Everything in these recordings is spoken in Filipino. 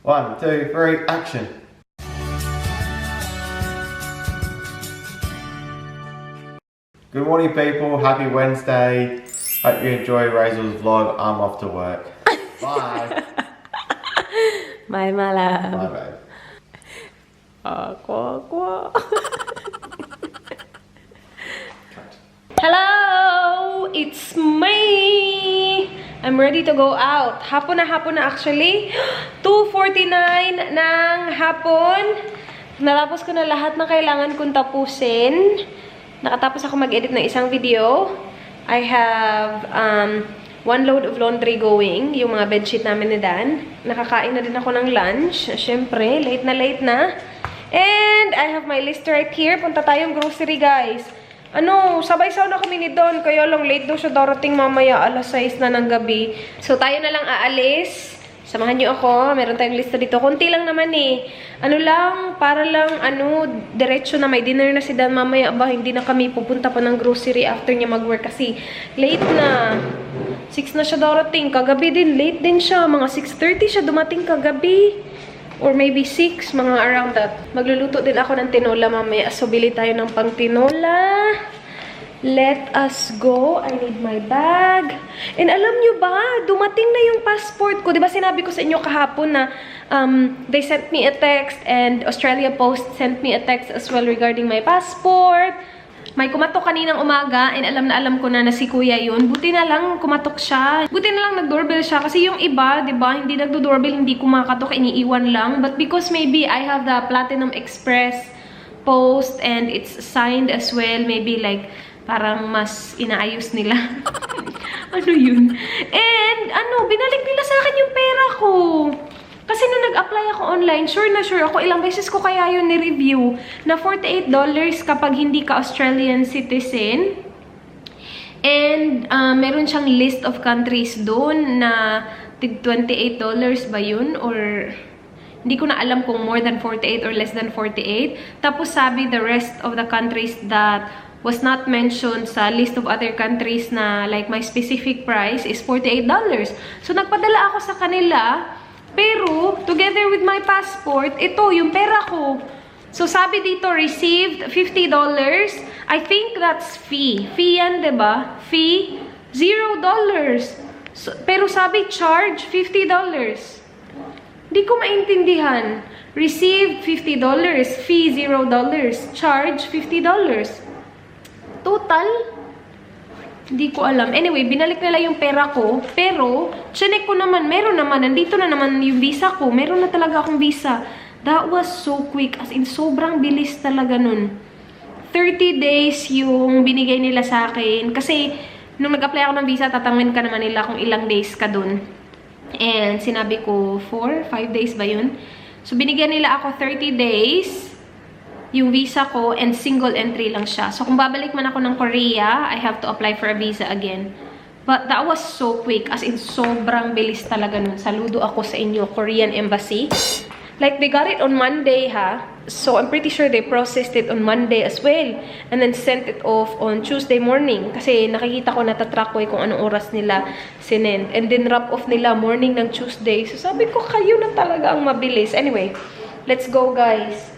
1, 2, 3, action. Good morning, people. Happy Wednesday. Hope you enjoy Rhazel's vlog. I'm off to work. Bye. Bye, my love. Bye, babe. Hello! It's me! I'm ready to go out. Hapon na actually. 2:49 ng hapon. Natapos ko na lahat na kailangan kong tapusin. Nakatapos ako mag-edit ng isang video. I have one load of laundry going. Yung mga bedsheet namin ni Dan. Nakakain na din ako ng lunch. Siyempre, late na. And I have my list right here. Punta tayong grocery, guys. Sabay-saw na kami ni Don. Kaya lang late daw siya darating mamaya. Alas 6 na ng gabi. So, tayo na lang aalis. Samahan niyo ako. Meron tayong lista dito. Kunti lang naman eh. Para lang, diretso na may dinner na si Dan mamaya. Hindi na kami pupunta pa ng grocery after niya mag-work. Kasi, late na. 6 na siya darating. Kagabi din, late din siya. Mga 6:30 siya dumating kagabi. Or maybe 6, mga around that. Magluluto din ako ng tinola mamaya. So, bili tayo ng pang tinola. Let us go. I need my bag. And alam nyo ba, dumating na yung passport ko. Diba sinabi ko sa inyo kahapon na they sent me a text and Australia Post sent me a text as well regarding my passport. May kumatok kaninang umaga and alam ko na si kuya yun. Buti na lang kumatok siya. Buti na lang nag-doorbell siya. Kasi yung iba, diba, hindi nagdo-doorbell, hindi kumakatok, iniiwan lang. But because maybe I have the Platinum Express post and it's signed as well, maybe like parang mas inaayos nila. Ano yun? And binalik nila sa akin yung pera ko. Kasi nung nag-apply ako online, sure na sure ako, ilang beses ko kaya yun ni-review, na $48 kapag hindi ka Australian citizen. And meron siyang list of countries doon na $28 ba yun? Or hindi ko na alam kung more than 48 or less than 48. Tapos sabi the rest of the countries that was not mentioned sa list of other countries na like my specific price is $48. So nagpadala ako sa kanila. Pero, together with my passport, ito, yung pera ko. So, sabi dito, received $50. I think that's fee. Fee yan, diba? Fee, $0. So, pero sabi, charge, $50. Di ko maintindihan. Received $50. Fee, $0. Charge, $50. Total, hindi ko alam. Anyway, binalik nila yung pera ko. Pero, chinek ko naman. Meron naman. Nandito na naman yung visa ko. Meron na talaga akong visa. That was so quick. As in, sobrang bilis talaga nun. 30 days yung binigay nila sa akin. Kasi, nung nag-apply ako ng visa, tatanungin ka naman nila kung ilang days ka dun. And, sinabi ko, 4, 5 days ba yun? So, binigyan nila ako 30 days yung visa ko, and single entry lang siya. So, kung babalik man ako ng Korea, I have to apply for a visa again. But that was so quick. As in, sobrang bilis talaga nun. Saludo ako sa inyo, Korean Embassy. Like, they got it on Monday, ha? So, I'm pretty sure they processed it on Monday as well. And then, sent it off on Tuesday morning. Kasi, nakikita ko, natatrack ko kung anong oras nila sinend. And then, wrap off nila morning ng Tuesday. So, sabi ko, kayo na talaga ang mabilis. Anyway, let's go, guys.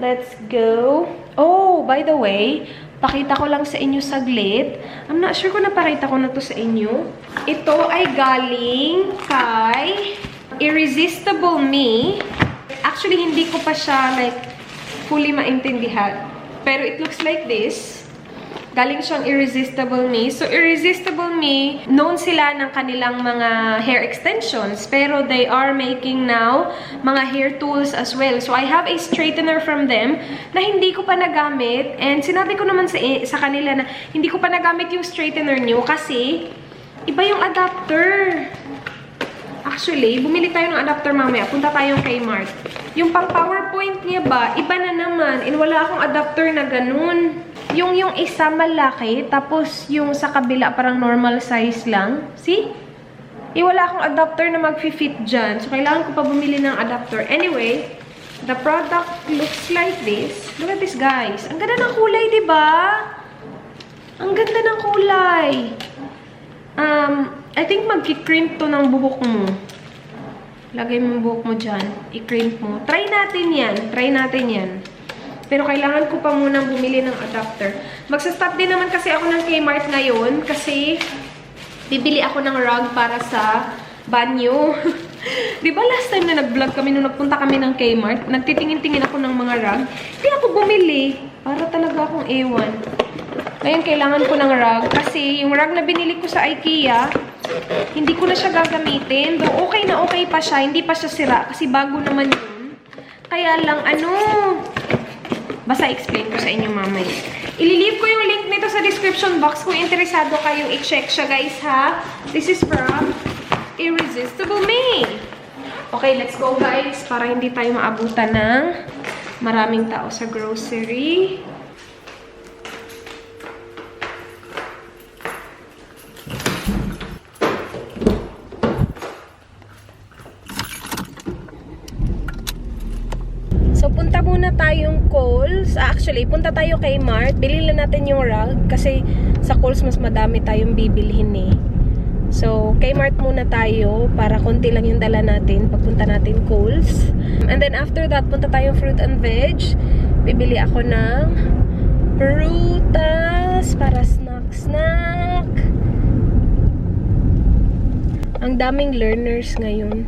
Let's go. Oh, by the way, pakita ko lang sa inyo saglit. I'm not sure kung napakita ko na to sa inyo. Ito ay galing kay Irresistible Me. Actually, hindi ko pa siya like fully maintindihan. Pero it looks like this. Galing siyang Irresistible Me. So, Irresistible Me, known sila ng kanilang mga hair extensions. Pero they are making now mga hair tools as well. So, I have a straightener from them na hindi ko pa nagamit. And sinabi ko naman sa kanila na hindi ko pa nagamit yung straightener nyo kasi iba yung adapter. Actually, bumili tayo ng adapter mamaya. Punta tayong Kmart. Yung pang PowerPoint niya ba, iba na naman. And wala akong adapter na ganun. Yung isa malaki, tapos yung sa kabila parang normal size lang. See? Wala akong adapter na mag-fit dyan. So, kailangan ko pa bumili ng adapter. Anyway, the product looks like this. Look at this, guys. Ang ganda ng kulay, diba? Ang ganda ng kulay. I think magki-crimp to ng buhok mo. Lagay mo yung buhok mo dyan. I-crimp mo. Try natin yan. Try natin yan. Pero kailangan ko pa munang bumili ng adapter. Magsa-stop din naman kasi ako ng Kmart ngayon. Kasi bibili ako ng rug para sa banyo. Diba last time na nag-vlog kami nung nagpunta kami ng Kmart, nagtitingin-tingin ako ng mga rug. Hindi ako bumili. Para talaga akong ewan. Ngayon kailangan ko ng rug. Kasi yung rug na binili ko sa IKEA, hindi ko na siya gagamitin. Though okay na okay pa siya. Hindi pa siya sira. Kasi bago naman yun. Kaya lang, basta explain ko sa inyo mamaya. Ililive ko yung link nito sa description box kung interesado kayong i-check siya, guys, ha? This is from Irresistible Me. Okay, let's go, guys. Para hindi tayo maabutan ng maraming tao sa grocery. So, punta muna tayong Kohl's. Actually, punta tayo kay Mart. Bilhin lang natin yung rug. Kasi sa Kohl's, mas madami tayong bibilhin eh. So, kay Mart muna tayo. Para konti lang yung dala natin. Pagpunta natin Kohl's. And then, after that, punta tayong fruit and veg. Bibili ako ng prutas para snack. Ang daming learners ngayon.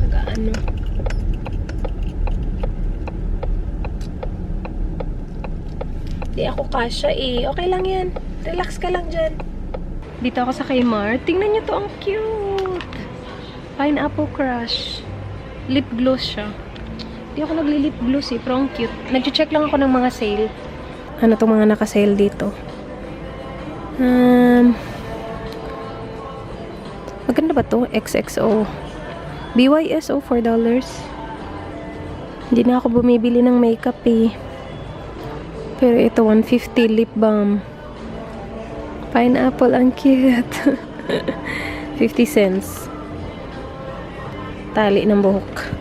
Nag-ano. Di ako kasya eh. Okay lang yan. Relax ka lang dyan. Dito ako sa Kmart. Tingnan nyo to. Ang cute. Pineapple Crush. Lip gloss siya. Di ako nagli-lip gloss eh. Pero ang cute. Nag-check lang ako ng mga sale. Ano tong mga naka-sale dito? Maganda ba to? XXO. BYSO $4. Hindi na ako bumibili ng makeup eh. Pero ito, 150 lip balm. Pineapple, ang cute. 50 cents. Tali ng buhok.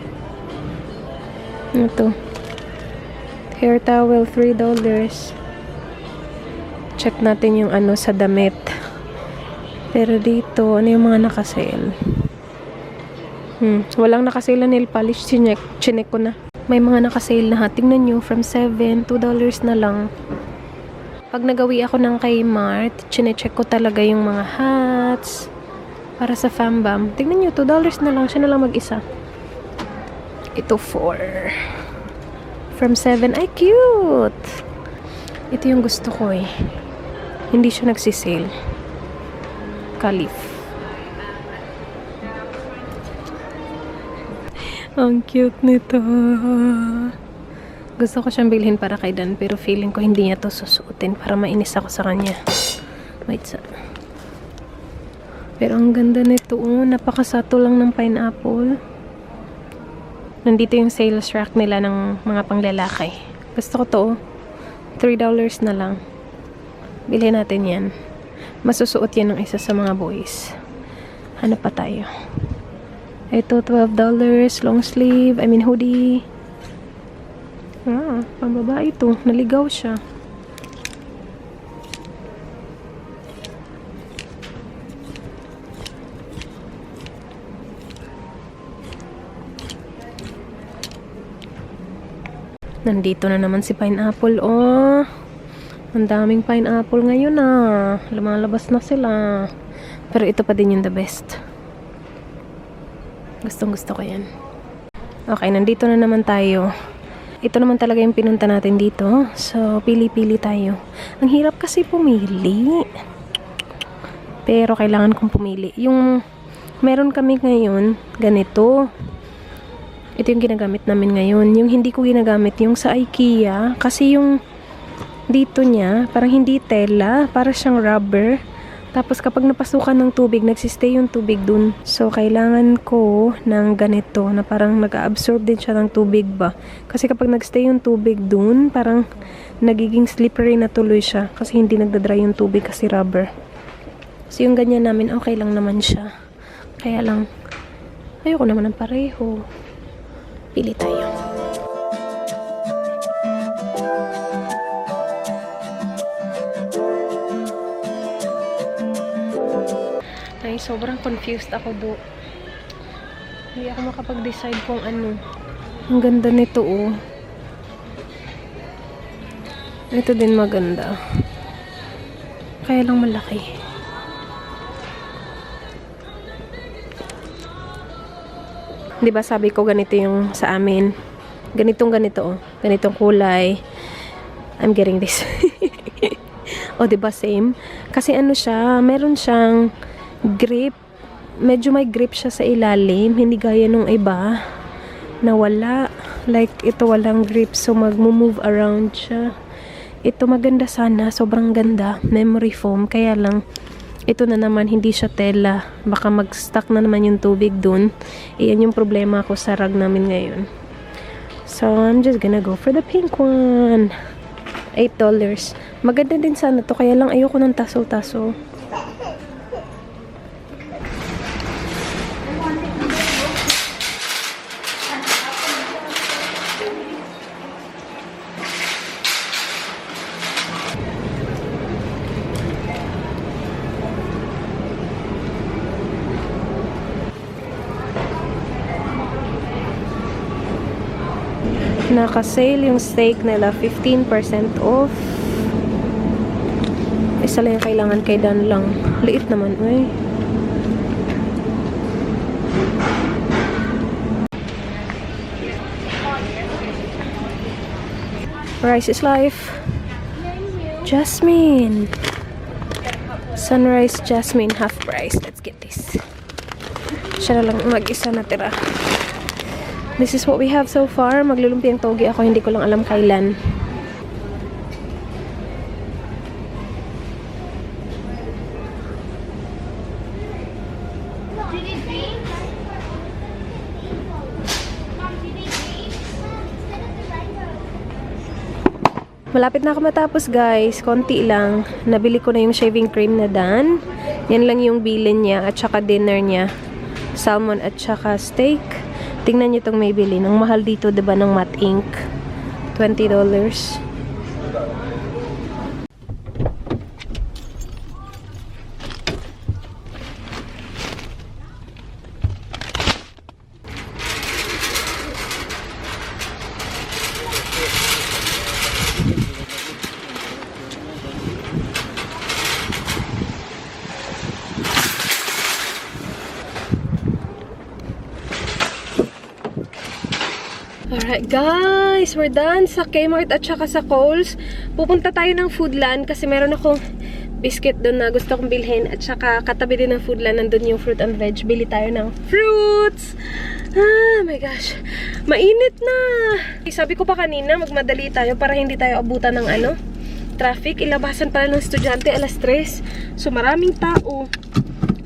Ito. Hair towel, $3. Check natin yung ano sa damit. Pero dito, ano yung mga nakasale? Walang nakasale na nail polish. Chinek ko na. May mga nakasale na ha. Tingnan nyo, from 7, $2 na lang. Pag nagawi ako ng kay Mart, chinecheck ko talaga yung mga hats. Para sa FAMBAM. Tingnan nyo, $2 na lang. Siya na lang mag-isa. Ito, 4. From 7. Ay, cute! Ito yung gusto ko eh. Hindi siya nagsisale. Calif. Ang cute nito. Gusto ko siyang bilhin para kay Dan, pero feeling ko hindi niya to susuotin para mainis ako sa kanya. Wait sa. Pero ang ganda nito. Napakasato lang ng pineapple. Nandito yung sales rack nila ng mga panglalaki. Gusto ko to. $3 na lang. Bilhin natin yan. Masusuot yan ng isa sa mga boys. Hanap pa tayo. Ito, $12. Long sleeve. I mean, hoodie. Pambabae ito. Naligaw siya. Nandito na naman si pineapple. Oh, ang daming pineapple ngayon ah. Lumalabas na sila. Pero ito pa din yung the best. Gustong gusto ko yan. Okay, nandito na naman tayo. Ito naman talaga yung pinunta natin dito. So, pili-pili tayo. Ang hirap kasi pumili. Pero kailangan kong pumili. Yung meron kami ngayon, ganito. Ito yung ginagamit namin ngayon. Yung hindi ko ginagamit, yung sa IKEA. Kasi yung dito niya, parang hindi tela. Para siyang rubber. Tapos kapag napasukan ng tubig, nagsistay yung tubig dun. So, kailangan ko ng ganito na parang nag-absorb din siya ng tubig ba. Kasi kapag nagstay yung tubig dun, parang nagiging slippery na tuloy siya. Kasi hindi nagdadry yung tubig kasi rubber. So, yung ganyan namin, okay lang naman siya. Kaya lang, ayoko naman ng pareho. Pili tayo. Ay, sobrang confused ako Hindi ako makapag-decide kung ano. Ang ganda nito, oh. Ito din maganda. Kaya lang malaki. Di ba sabi ko ganito yung sa amin? Ganito, oh. Ganitong kulay. I'm getting this. O, di ba same? Kasi ano siya, meron siyang grip. Medyo may grip siya sa ilalim. Hindi gaya nung iba na wala. Like, ito walang grip. So, mag-move around siya. Ito maganda sana. Sobrang ganda. Memory foam. Kaya lang, ito na naman, hindi siya tela. Baka mag-stuck na naman yung tubig dun. Iyan yung problema ko sa rug namin ngayon. So, I'm just gonna go for the pink one. $8. Maganda din sana to. Kaya lang, ayoko ng taso-taso. Naka-sale yung steak nila, 15% off. Isa lang yung kailangan kay Dan lang. Liit naman, uy. Rice is life. Jasmine. Sunrise Jasmine, half price. Let's get this. Siya na lang mag-isa na tira. This is what we have so far. Maglulumpiang togi ako. Hindi ko lang alam kailan. Malapit na ako matapos, guys. Konti lang. Nabili ko na yung shaving cream na Dan. Yan lang yung bilin niya at saka dinner niya. Salmon at saka steak. Tingnan niyo itong may bili. Ang mahal dito, diba, ng matte ink. $20. Alright guys, we're done sa Kmart at saka sa Kohl's. Pupunta tayo ng Foodland kasi meron akong biscuit doon na gusto kong bilhin. At saka katabi din ng Foodland, nandun yung fruit and veg. Bili tayo ng fruits! Ah, my gosh. Mainit na! Sabi ko pa kanina, magmadali tayo para hindi tayo abutan ng traffic. Ilabasan pala ng estudyante, alas 3. So maraming tao.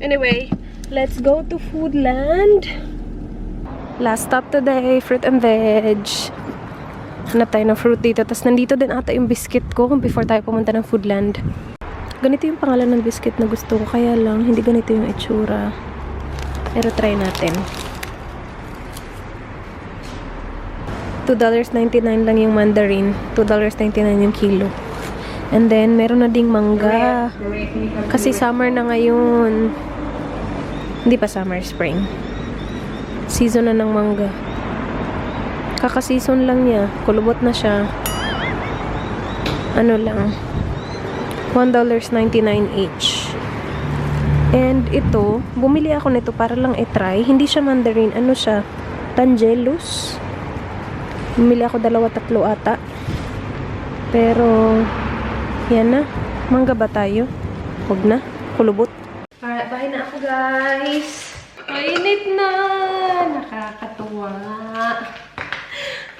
Anyway, let's go to Foodland. Last stop today, fruit and veg. Hanap tayo ng fruit dito. Tapos nandito din ata yung biscuit ko before tayo pumunta ng Foodland. Ganito yung pangalan ng biscuit na gusto ko. Kaya lang, hindi ganito yung itsura. Pero try natin. $2.99 lang yung mandarin. $2.99 yung kilo. And then, meron na ding mangga. Kasi summer na ngayon. Hindi pa summer, spring. Season na ng mangga. Kaka-season lang niya. Kulubot na siya. Ano lang. $1.99 each. And ito, bumili ako nito para lang i-try. Hindi siya mandarin. Ano siya? Tangelus. Bumili ako 2-3 ata. Pero, yan na. Mangga ba tayo? Huwag na. Kulubot. Alright, bahay na ako, guys. Mainit na! Nakakatuwa.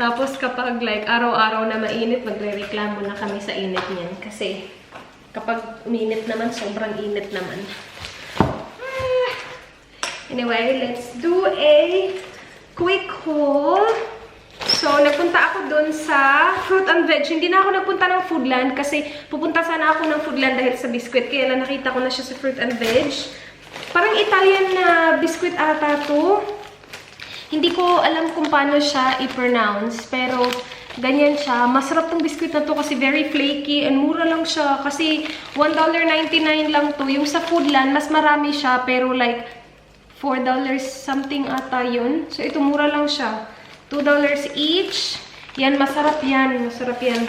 Tapos kapag like araw-araw na mainit, magre-reklamo na kami sa init niyan. Kasi kapag uminit naman, sobrang init naman. Anyway, let's do a quick haul. So, nagpunta ako dun sa fruit and veg. Hindi na ako nagpunta ng Foodland kasi pupunta sana ako ng Foodland dahil sa biscuit. Kaya lang nakita ko na siya sa fruit and veg. Parang Italian na biscuit ata to. Hindi ko alam kung paano siya i-pronounce. Pero, ganyan siya. Masarap tong biscuit na to kasi very flaky and mura lang siya. Kasi $1.99 lang to. Yung sa Foodland, mas marami siya. Pero like, $4 something ata yun. So, ito mura lang siya. $2 each. Yan, masarap yan. Masarap yan.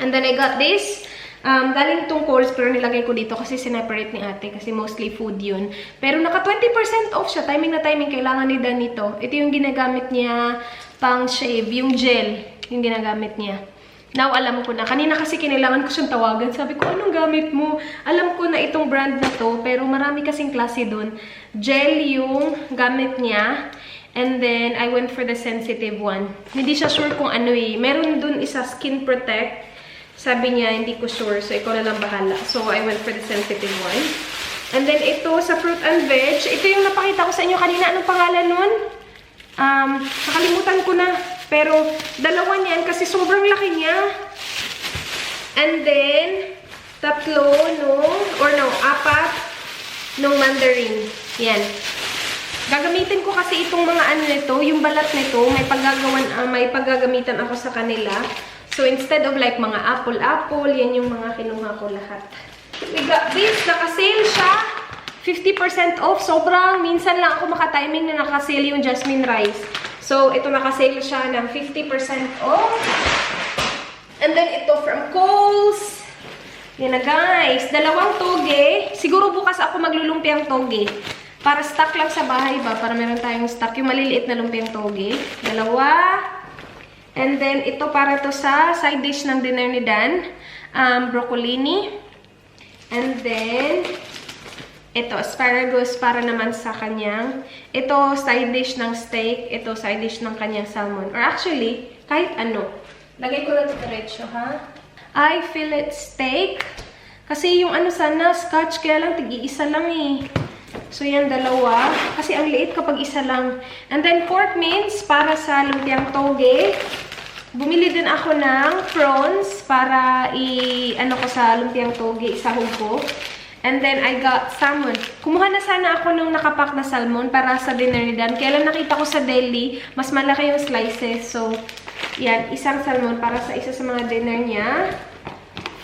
And then, I got this. Galing itong course, pero nilagay ko dito kasi sineparate ni ate. Kasi mostly food yun. Pero naka 20% off siya. Timing na timing. Kailangan ni Dan ito. Ito yung ginagamit niya pang shave. Yung gel. Yung ginagamit niya. Now, alam ko na. Kanina kasi kinailangan ko siyang tawagan. Sabi ko, anong gamit mo? Alam ko na itong brand na to, pero marami kasing klase dun. Gel yung gamit niya. And then, I went for the sensitive one. Hindi siya sure kung ano eh. Meron dun isa, Skin Protect. Sabi niya, hindi ko sure. So, ikaw na lang bahala. So, I went for the sensitive one. And then, ito sa fruit and veg. Ito yung napakita ko sa inyo kanina. Anong pangalan nun? Nakalimutan ko na. Pero, dalawa niyan kasi sobrang laki niya. And then, apat nung mandarin. Yan. Gagamitin ko kasi itong mga ano nito, yung balat nito, may paggagamitan ako sa kanila. So, instead of like mga apple, yan yung mga kinuha ko lahat. We got this. Naka-sale siya. 50% off. Sobrang, minsan lang ako makatiming na naka-sale yung jasmine rice. So, ito naka-sale siya ng 50% off. And then, ito from Kohl's. Yan na guys. Dalawang toge. Siguro bukas ako maglulumpiang toge. Para stock lang sa bahay ba? Para meron tayong stock. Yung maliliit na lumpiang toge. Dalawa. And then, ito para to sa side dish ng dinner ni Dan. Broccolini. And then, ito, asparagus para naman sa kanyang. Ito, side dish ng steak. Ito, side dish ng kanyang salmon. Or actually, kahit ano. Lagay ko lang ito diretso, ha? I fillet steak. Kasi yung ano sana, scotch, kaya lang tig-iisa lang eh. So, yan, dalawa. Kasi ang liit kapag isa lang. And then, pork mince para sa lumpiang toge. Bumili din ako ng prawns para i-ano ko sa lumpiang toge, isahog ko. And then, I got salmon. Kumuha na sana ako nung nakapack na salmon para sa dinner ni Dan. Kaya lang nakita ko sa deli, mas malaki yung slices. So, yan, isang salmon para sa isa sa mga dinner niya.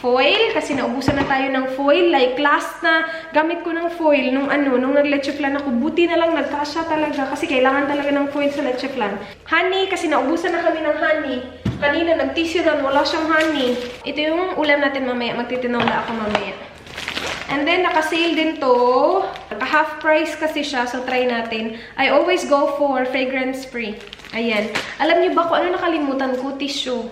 Foil, kasi naubusan na tayo ng foil. Like, last na gamit ko ng foil nung nag-leche flan ako. Buti na lang, nagkasya talaga. Kasi kailangan talaga ng foil sa leche flan. Honey, kasi naubusan na kami ng honey. Kanina, nag-tissue doon, wala siyang honey. Ito yung ulam natin mamaya. Magtitinola ako mamaya. And then, naka-sale din to. Naka-half price kasi siya, so try natin. I always go for fragrance free. Ayan. Alam niyo ba kung ano nakalimutan ko? Tissue.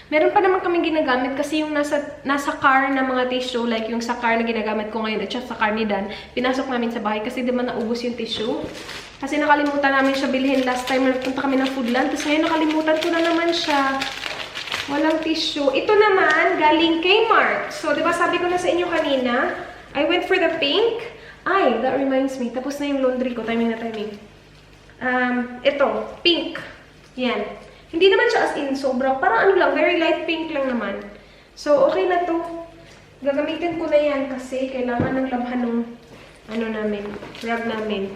Meron pa naman kaming ginagamit kasi yung nasa car na mga tissue, like yung sa car na ginagamit ko ngayon at sa car ni Dan, pinasok namin sa bahay kasi di ba naubos yung tissue. Kasi nakalimutan namin siya bilhin last time na nagpunta kami ng Foodland. Tapos ngayon nakalimutan ko na naman siya. Walang tissue. Ito naman, galing Kmart. So, di ba sabi ko na sa inyo kanina, I went for the pink. Ay, that reminds me. Tapos na yung laundry ko. Timing na timing. Ito, pink. Yan. Hindi naman siya as in sobrang, parang ano lang, very light pink lang naman. So, okay na to. Gagamitin ko na yan kasi kailangan ng labhan ng rug namin.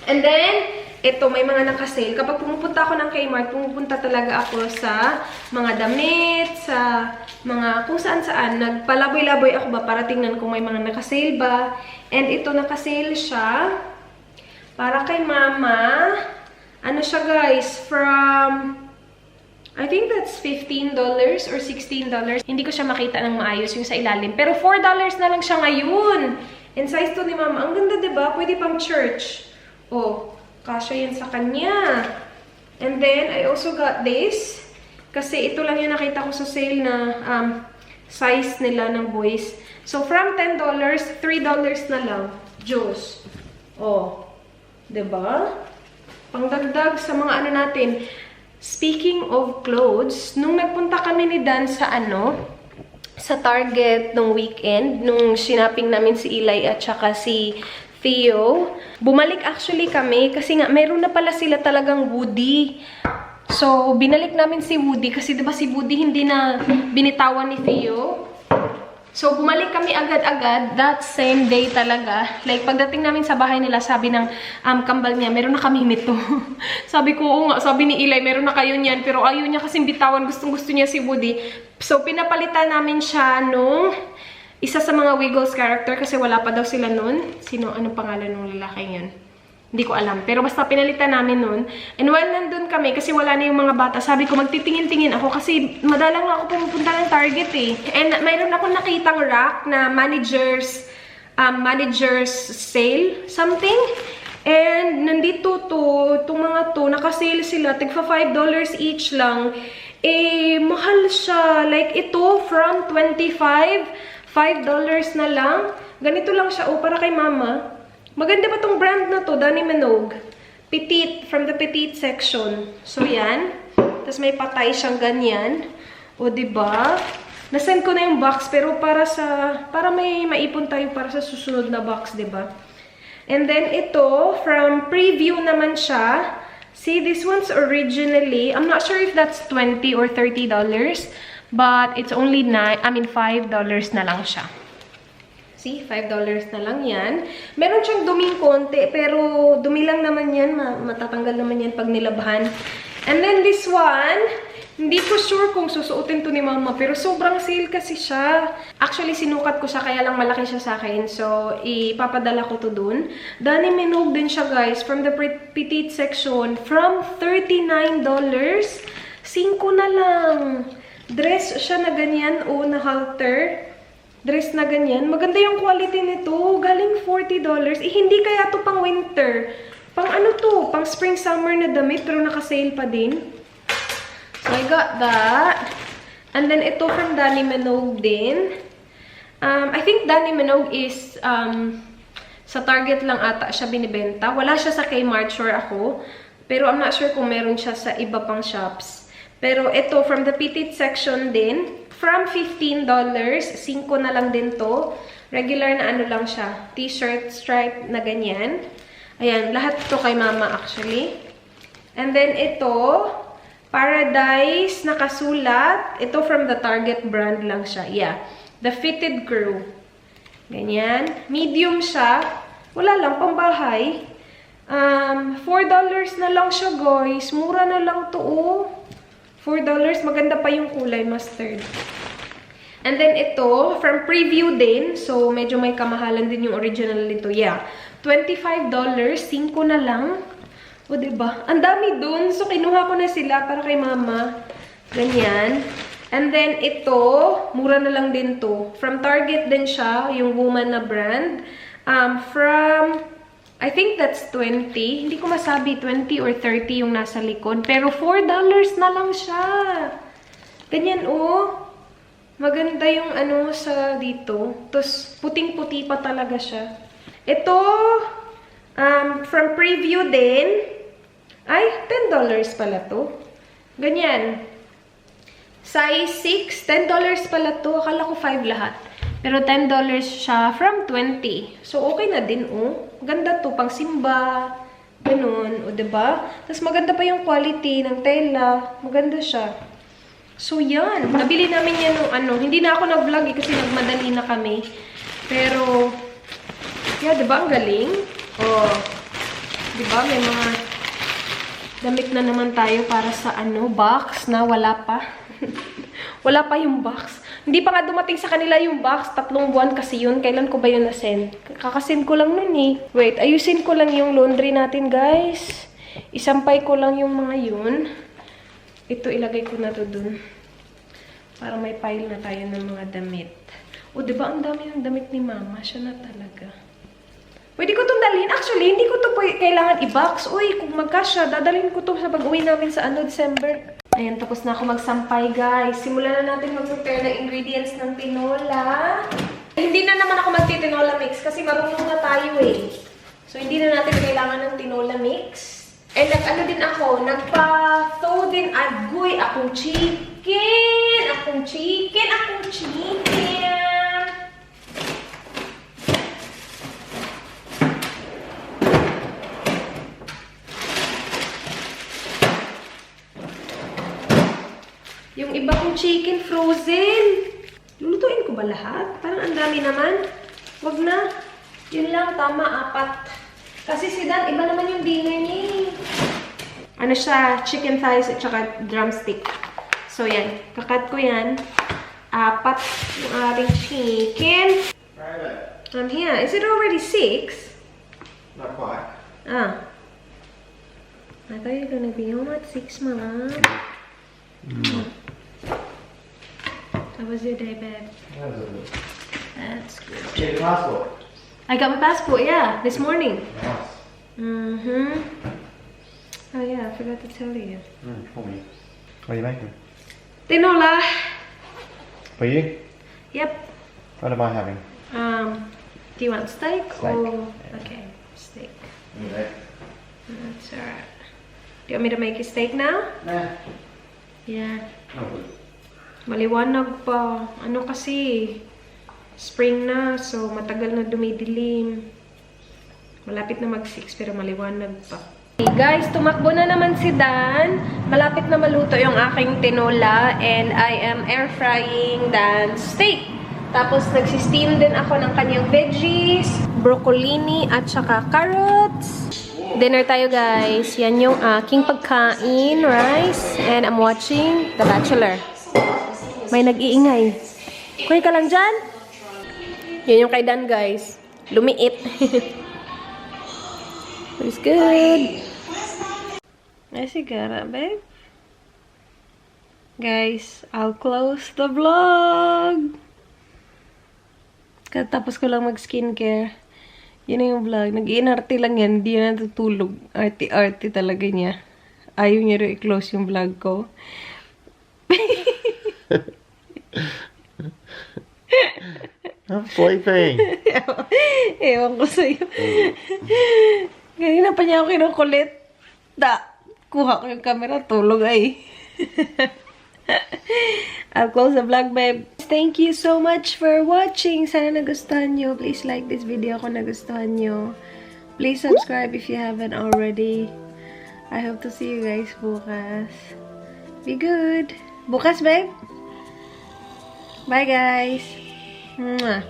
And then, ito, may mga nakasale. Kapag pumupunta ako ng Kmart, pumupunta talaga ako sa mga damit, sa mga kung saan-saan. Nagpalaboy-laboy ako ba para tingnan kung may mga nakasale ba. And ito, nakasale siya para kay mama. Ano siya guys? From, I think that's $15 or $16. Hindi ko siya makita ng maayos yung sa ilalim. Pero $4 na lang siya ngayon. And size to ni mama. Ang ganda, diba? Pwede pang church. Oh, kasya yan sa kanya. And then, I also got this. Kasi ito lang yung nakita ko sa sale na size nila ng boys. So, from $10, $3 na lang. Diyos. Oh. Diba? Pangdagdag sa mga ano natin. Speaking of clothes, nung nagpunta kami ni Dan sa sa Target nung weekend, nung sinapping namin si Eli at saka si Theo, bumalik actually kami kasi nga meron na pala sila talagang Woody. So, binalik namin si Woody kasi diba si Woody hindi na binitawan ni Theo. So, bumalik kami agad-agad that same day talaga. Like, pagdating namin sa bahay nila, sabi ng kambal niya, meron na kami nito. Sabi ko, oo nga, sabi ni Eli, meron na kayo niyan. Pero ayaw niya kasing bitawan, gustong-gusto niya si Woody. So, pinapalitan namin siya nung isa sa mga Wiggles character kasi wala pa daw sila nun. Sino? Anong pangalan ng lalaking yun? Hindi ko alam. Pero basta pinalitan namin nun. And while nandun kami, kasi wala na yung mga bata, sabi ko magtitingin-tingin ako kasi madalang lang ako pumupunta ng Target eh. And mayroon ako nakitang rack na manager's sale, something. And nandito itong mga to, nakasale sila, tigpa $5 each lang. Eh, mahal siya. Like ito, from 25, $5 na lang. Ganito lang siya, para kay mama. Maganda ba tong brand na to? Dani Minogue. Petite, from the petite section. So, yan. Tapos may patay siyang ganyan. O, diba? Nasend ko na yung box, pero para may maipon tayo para sa susunod na box, diba? And then, ito, from preview naman siya. See, this one's originally, I'm not sure if that's $20 or $30, but it's only $5 na lang siya. See, $5 na lang yan. Meron siyang duming konti, pero dumi lang naman yan. Matatanggal naman yan pag nilabhan. And then this one, hindi ko sure kung susuotin to ni mama, pero sobrang sale kasi siya. Actually, sinukat ko siya, kaya lang malaki siya sa akin. So, ipapadala ko to dun. Dani Minogue din siya, guys, from the petite section. From $39, 5 na lang. Dress siya na ganyan, na halter. Dress na ganyan. Maganda yung quality nito. Galing $40. Hindi kaya to pang winter. Pang ano to? Pang spring-summer na damit, pero naka-sale pa din. So, I got that. And then, ito from Dani Minogue din. I think Dani Minogue is, sa Target lang ata siya binibenta. Wala siya sa Kmart, sure ako. Pero I'm not sure kung meron siya sa iba pang shops. Pero ito, from the petite section din. From $15, 5 na lang din to. Regular na ano lang siya. T-shirt stripe na ganyan. Ayan, lahat to kay mama actually. And then ito, Paradise nakasulat. Ito from the Target brand lang siya. Yeah, the Fitted Crew. Ganyan. Medium siya. Wala lang, pambahay. $4 na lang siya, guys. Mura na lang to, $4. Maganda pa yung kulay, mustard. And then ito, from preview din. So, medyo may kamahalan din yung original nito. Yeah. $25. 5 na lang. O, diba? Ang dami dun. So, kinuha ko na sila para kay mama. Ganyan. And then ito, mura na lang din to. From Target din siya, yung woman na brand. I think that's 20. Hindi ko masabi 20 or 30 yung nasa likod. Pero $4 na lang siya. Ganyan, Maganda yung ano sa dito. Tapos, puting-puti pa talaga siya. Ito, from preview din. Ay, $10 pala to. Ganyan. Size 6, $10 pala to. Akala ko 5 lahat. Pero $10 siya from 20. So, okay na din, Ganda to, pang simba. Ganun, diba? Tapos, maganda pa yung quality ng tela. Maganda siya. So, yan. Nabili namin yan nung Hindi na ako nag-vlog kasi nagmadali na kami. Pero, yeah, diba? Ang galing. Diba? May mga damit na naman tayo para sa box na wala pa. Wala pa yung box. Hindi pa nga dumating sa kanila yung box. 3 buwan kasi yun. Kailan ko ba yun na-send? Kakasend ko lang nun Wait, ayusin ko lang yung laundry natin, guys. Isampay ko lang yung mga yun. Ito, ilagay ko na to dun. Para may pile na tayo ng mga damit. Diba? Ang dami ng damit ni mama. Siya na talaga. Pwede ko itong dalhin. Actually, hindi ko ito kailangan i-box. Kung magkasya, dadalhin ko ito sa pag-uwi namin sa December. Ayan, tapos na ako magsampay, guys. Simulan na natin mag-prepare ng ingredients ng tinola. Hindi na naman ako magtitinola mix kasi marunong na tayo So, hindi na natin kailangan ng tinola mix. And nag-ano din ako, nagpa-thaw din agoy akong chicken. Akong chicken. Yung iba kong chicken frozen. Lulutuin ko ba lahat? Parang ang dami naman. Wag na. Yun lang, tama, 4. Kasi si Dan, iba naman yung dinner niya. Ano siya? Chicken thighs at saka drumstick. So, yan. Kakat ko yan. 4 yung ating chicken. Where is it? Here. Is it already 6? Not quite. Ah. I thought you were gonna be home at 6, Mama. How was your day, babe? That was good. That's good. Get your passport. I got my passport, yeah, this morning. Nice. Oh yeah, I forgot to tell you. For me. What are you making? Tinola. For you? Yep. What am I having? Do you want steak? Steak. Or... Okay, steak. Okay. That's alright. Do you want me to make you steak now? Nah. Yeah. No good. Maliwanag pa. Ano kasi, spring na, so matagal na dumidilim. Malapit na mag-6 pero maliwanag pa. Hey guys, tumakbo na naman si Dan. Malapit na maluto yung aking tinola and I am air frying Dan's steak. Tapos nagsi-steam din ako ng kanyang veggies, broccolini at saka carrots. Dinner tayo guys. Yan yung aking pagkain, rice, and I'm watching The Bachelor. May nag-iingay. Kuya ka lang dyan? Yan yung kay Dan guys. Lumiit. It's good. Ay, sigara, babe. Guys, I'll close the vlog. Katapos ko lang mag-skincare. Yun na yung vlog. Nag-iinarte lang yan. Hindi na natutulog. Arty-arty talaga niya. Ayaw niya rin i-close yung vlog ko. I'm sleeping. Ewan ko sa'yo. Ganina pa niya ako kinukulit. Kuha ko yung camera. Tulog ay. I'll close the vlog, babe. Thank you so much for watching. Sana nagustuhan nyo. Please like this video kung nagustuhan nyo. Please subscribe if you haven't already. I hope to see you guys bukas. Be good. Bukas, babe. Bye, guys. Mwah.